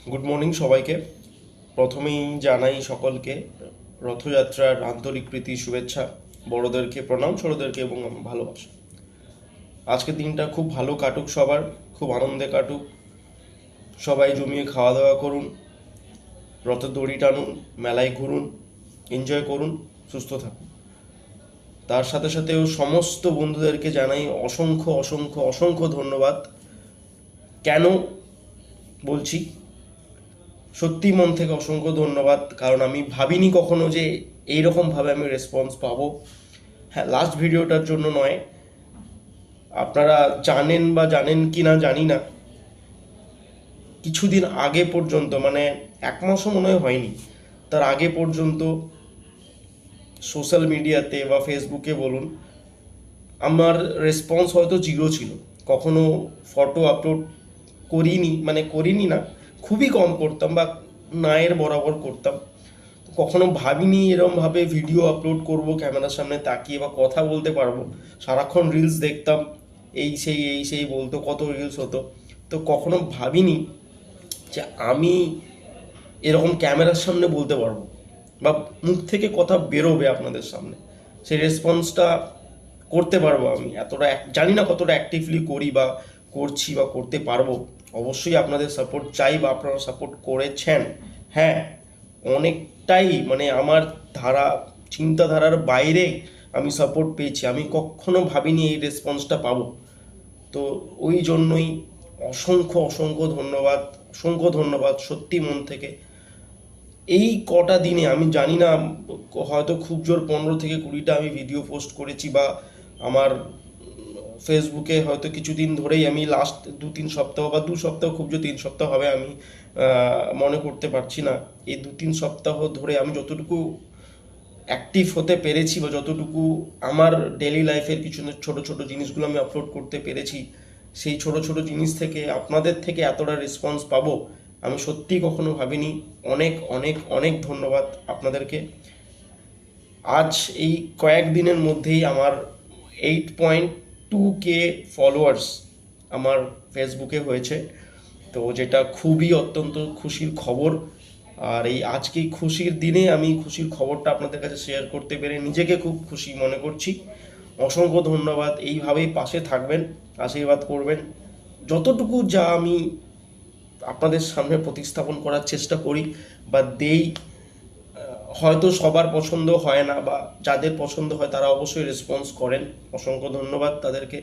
Good morning সবাইকে। প্রথমেই জানাই সকলকে রথযাত্রার আন্তরিক প্রীতি শুভেচ্ছা। বড়োদেরকে প্রণাম, ছোটদেরকে এবং ভালোবাসা। আজকের দিনটা খুব ভালো কাটুক, সবার খুব আনন্দে কাটুক। সবাই জমিয়ে খাওয়া দাওয়া করুন, রথের দড়ি টানুন, মেলায় ঘুরুন, এনজয় করুন, সুস্থ থাকুন। তার সাথে সাথেও সমস্ত বন্ধুদেরকে জানাই অসংখ্য অসংখ্য অসংখ্য ধন্যবাদ। কেন বলছি? সত্যি মন থেকে অসংখ্য ধন্যবাদ, কারণ আমি ভাবিনি কখনো যে এইরকমভাবে আমি রেসপন্স পাবো। হ্যাঁ, লাস্ট ভিডিওটার জন্য নয়, আপনারা জানেন বা জানেন কি না জানি না, কিছুদিন আগে পর্যন্ত, মানে এক মাসও মনে হয়নি, তার আগে পর্যন্ত সোশ্যাল মিডিয়াতে বা ফেসবুকে বলুন, আমার রেসপন্স হয়তো জিরো ছিল। কখনো ফটো আপলোড করিনি, মানে করিনি না, খুবই কম করতাম বা নায়ের বরাবর করতাম। কখনো ভাবিনি এরমভাবে ভিডিও আপলোড করব, ক্যামেরার সামনে তাকিয়ে বা কথা বলতে পারবো। সারাক্ষণ রিলস দেখতাম, এই সেই বলতো, কত রিলস হতো। তো কখনো ভাবিনি যে আমি এরকম ক্যামেরার সামনে বলতে পারবো বা মুখ থেকে কথা বেরোবে আপনাদের সামনে, সেই রেসপন্সটা করতে পারবো। আমি এতটা জানি না কতটা অ্যাক্টিভলি করি বা করছি বা করতে পারবো। অবশ্যই আপনাদের সাপোর্ট চাই বা আপনারা সাপোর্ট করেছেন। হ্যাঁ, অনেকটাই, মানে আমার চিন্তাধারার বাইরে আমি সাপোর্ট পেয়েছি। আমি কখনো ভাবিনি এই রেসপন্সটা পাবো। তো ওই জন্যই অসংখ্য অসংখ্য ধন্যবাদ, অসংখ্য ধন্যবাদ সত্যি মন থেকে। এই কটা দিনে আমি জানি না, হয়তো খুব জোর 15 থেকে 20টা আমি ভিডিও পোস্ট করেছি, বা আমার ফেসবুকে হয়তো কিছুদিন ধরেই, আমি লাস্ট 2-3 সপ্তাহ বা 2 সপ্তাহ, খুব জোর 3 সপ্তাহ হবে, আমি মনে করতে পারছি না। এই 2-3 সপ্তাহ ধরে আমি যতটুকু অ্যাক্টিভ হতে পেরেছি বা যতটুকু আমার ডেলি লাইফের কিছু ছোট ছোট জিনিসগুলো আমি আপলোড করতে পেরেছি, সেই ছোট ছোট জিনিস থেকে আপনাদের থেকে এতটা রেসপন্স পাবো আমি সত্যিই কখনো ভাবিনি। অনেক অনেক অনেক ধন্যবাদ আপনাদেরকে। আজ এই কয়েকদিনের মধ্যেই আমার 8.2K ফলোয়ার্স আমার ফেসবুকে হয়েছে। তো যেটা খুবই অত্যন্ত খুশির খবর। আর এই আজকে খুশির দিনে আমি খুশির খবরটা আপনাদের কাছে শেয়ার করতে পেরে নিজেকে খুব খুশি মনে করছি। অসংখ্য ধন্যবাদ। এইভাবেই পাশে থাকবেন, আশীর্বাদ করবেন। যতটুকু যা আমি আপনাদের সামনে প্রতিস্থাপন করার চেষ্টা করি বা দেই, হয়তো সবার পছন্দ হয় না, বা যাদের পছন্দ হয় তারা অবশ্যই রেসপন্স করেন। অসংখ্য ধন্যবাদ তাদেরকে।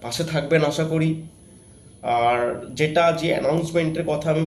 পাশে থাকবেন আশা করি। আর যেটা যে অ্যানাউন্সমেন্টের কথা আমি